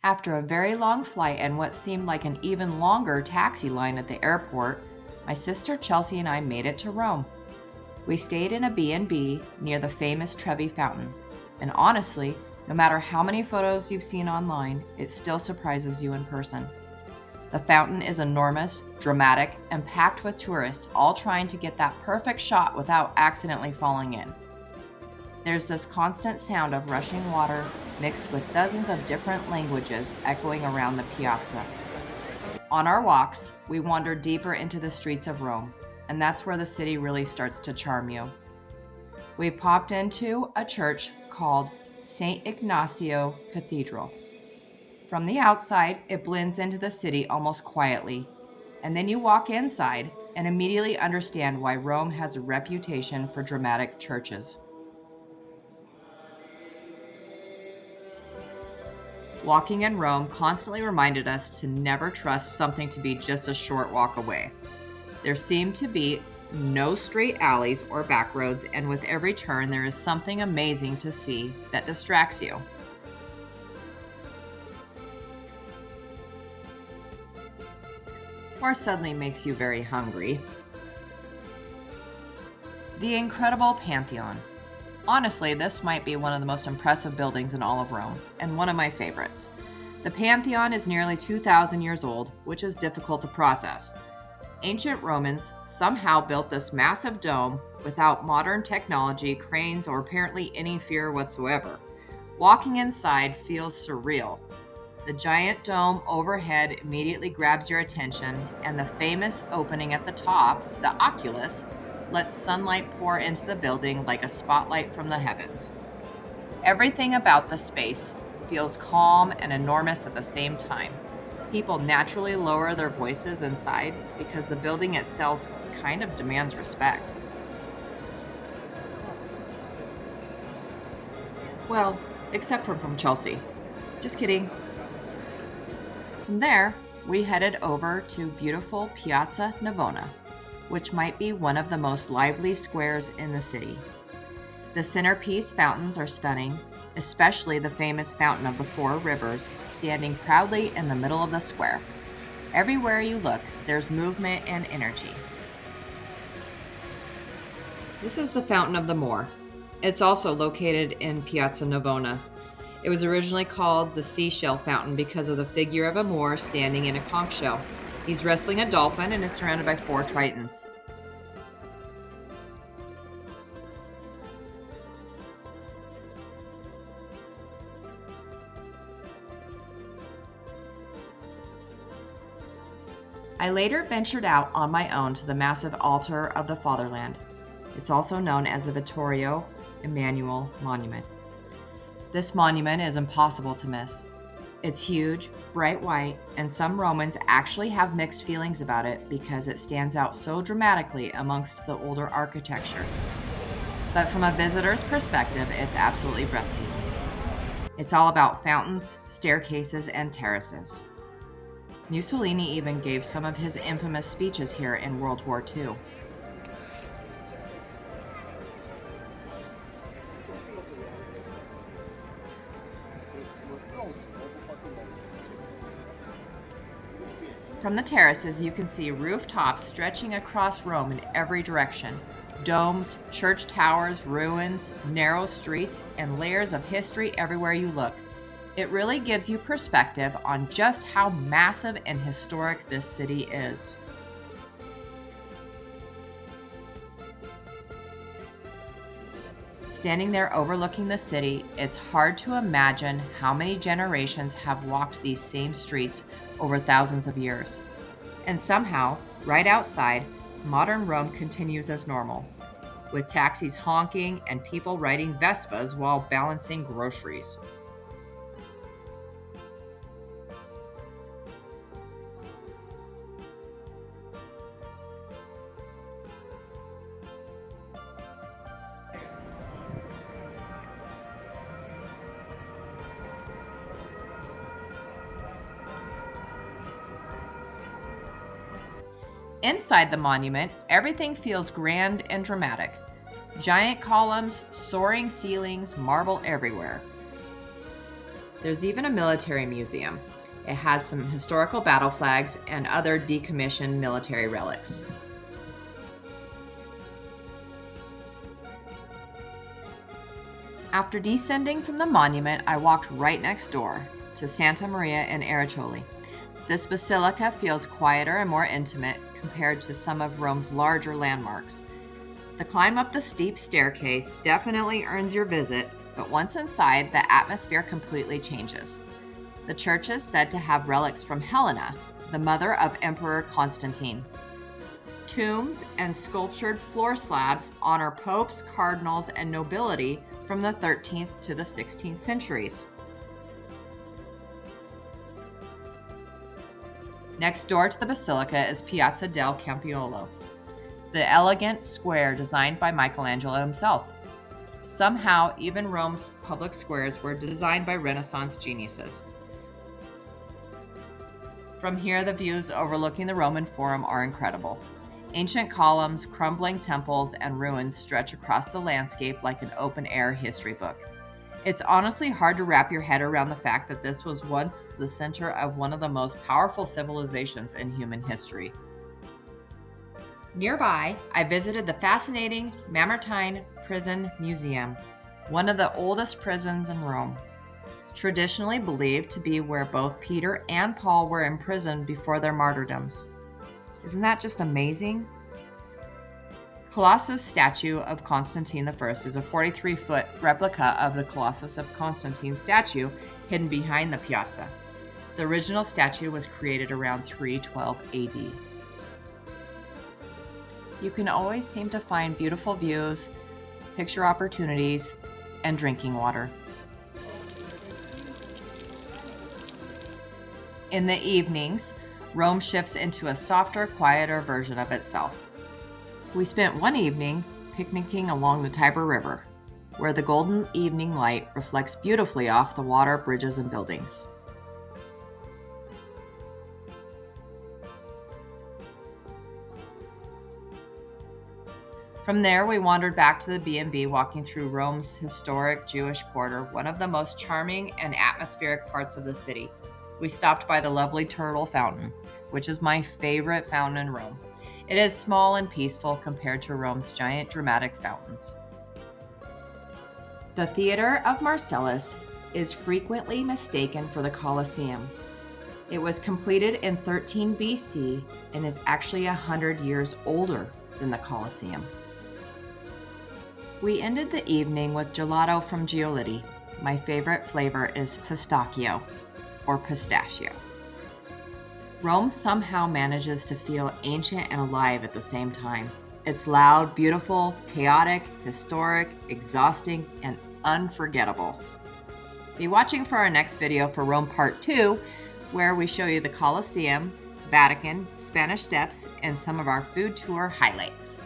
After a very long flight and what seemed like an even longer taxi line at the airport, my sister Chelsea and I made it to Rome. We stayed in a B&B near the famous Trevi Fountain, and honestly, no matter how many photos you've seen online, it still surprises you in person. The fountain is enormous, dramatic, and packed with tourists, all trying to get that perfect shot without accidentally falling in. There's this constant sound of rushing water mixed with dozens of different languages echoing around the piazza. On our walks, we wandered deeper into the streets of Rome, and that's where the city really starts to charm you. We popped into a church called St. Ignacio Cathedral. From the outside, it blends into the city almost quietly, and then you walk inside and immediately understand why Rome has a reputation for dramatic churches. Walking in Rome constantly reminded us to never trust something to be just a short walk away. There seem to be no straight alleys or back roads, and with every turn there is something amazing to see that distracts you. Or suddenly makes you very hungry. The incredible Pantheon. Honestly, this might be one of the most impressive buildings in all of Rome, and one of my favorites. The Pantheon is nearly 2,000 years old, which is difficult to process. Ancient Romans somehow built this massive dome without modern technology, cranes, or apparently any fear whatsoever. Walking inside feels surreal. The giant dome overhead immediately grabs your attention, and the famous opening at the top, the oculus, lets sunlight pour into the building like a spotlight from the heavens. Everything about the space feels calm and enormous at the same time. People naturally lower their voices inside because the building itself kind of demands respect. Well, except for from Chelsea. Just kidding. From there, we headed over to beautiful Piazza Navona, which might be one of the most lively squares in the city. The centerpiece fountains are stunning, especially the famous Fountain of the Four Rivers, standing proudly in the middle of the square. Everywhere you look, there's movement and energy. This is the Fountain of the Moor. It's also located in Piazza Navona. It was originally called the Seashell Fountain because of the figure of a Moor standing in a conch shell. He's wrestling a dolphin and is surrounded by 4 tritons. I later ventured out on my own to the massive altar of the Fatherland. It's also known as the Vittorio Emanuele Monument. This monument is impossible to miss. It's huge, bright white, and some Romans actually have mixed feelings about it because it stands out so dramatically amongst the older architecture. But from a visitor's perspective, it's absolutely breathtaking. It's all about fountains, staircases, and terraces. Mussolini even gave some of his infamous speeches here in World War II. From the terraces, you can see rooftops stretching across Rome in every direction. Domes, church towers, ruins, narrow streets, and layers of history everywhere you look. It really gives you perspective on just how massive and historic this city is. Standing there overlooking the city, it's hard to imagine how many generations have walked these same streets over thousands of years. And somehow, right outside, modern Rome continues as normal, with taxis honking and people riding Vespas while balancing groceries. Inside the monument, everything feels grand and dramatic. Giant columns, soaring ceilings, marble everywhere. There's even a military museum. It has some historical battle flags and other decommissioned military relics. After descending from the monument, I walked right next door to Santa Maria in Aracoli. This basilica feels quieter and more intimate compared to some of Rome's larger landmarks. The climb up the steep staircase definitely earns your visit, but once inside, the atmosphere completely changes. The church is said to have relics from Helena, the mother of Emperor Constantine. Tombs and sculptured floor slabs honor popes, cardinals, and nobility from the 13th to the 16th centuries. Next door to the basilica is Piazza del Campiolo, the elegant square designed by Michelangelo himself. Somehow, even Rome's public squares were designed by Renaissance geniuses. From here, the views overlooking the Roman Forum are incredible. Ancient columns, crumbling temples, and ruins stretch across the landscape like an open-air history book. It's honestly hard to wrap your head around the fact that this was once the center of one of the most powerful civilizations in human history. Nearby, I visited the fascinating Mamertine Prison Museum, one of the oldest prisons in Rome. Traditionally believed to be where both Peter and Paul were imprisoned before their martyrdoms. Isn't that just amazing? Colossus statue of Constantine I is a 43-foot replica of the Colossus of Constantine statue hidden behind the piazza. The original statue was created around 312 AD. You can always seem to find beautiful views, picture opportunities, and drinking water. In the evenings, Rome shifts into a softer, quieter version of itself. We spent one evening picnicking along the Tiber River, where the golden evening light reflects beautifully off the water, bridges, and buildings. From there, we wandered back to the B&B, walking through Rome's historic Jewish quarter, one of the most charming and atmospheric parts of the city. We stopped by the lovely Trevi Fountain, which is my favorite fountain in Rome. It is small and peaceful compared to Rome's giant dramatic fountains. The Theater of Marcellus is frequently mistaken for the Colosseum. It was completed in 13 BC and is actually 100 years older than the Colosseum. We ended the evening with gelato from Giolitti. My favorite flavor is pistachio. Rome somehow manages to feel ancient and alive at the same time. It's loud, beautiful, chaotic, historic, exhausting, and unforgettable. Be watching for our next video for Rome Part 2, where we show you the Colosseum, Vatican, Spanish Steps, and some of our food tour highlights.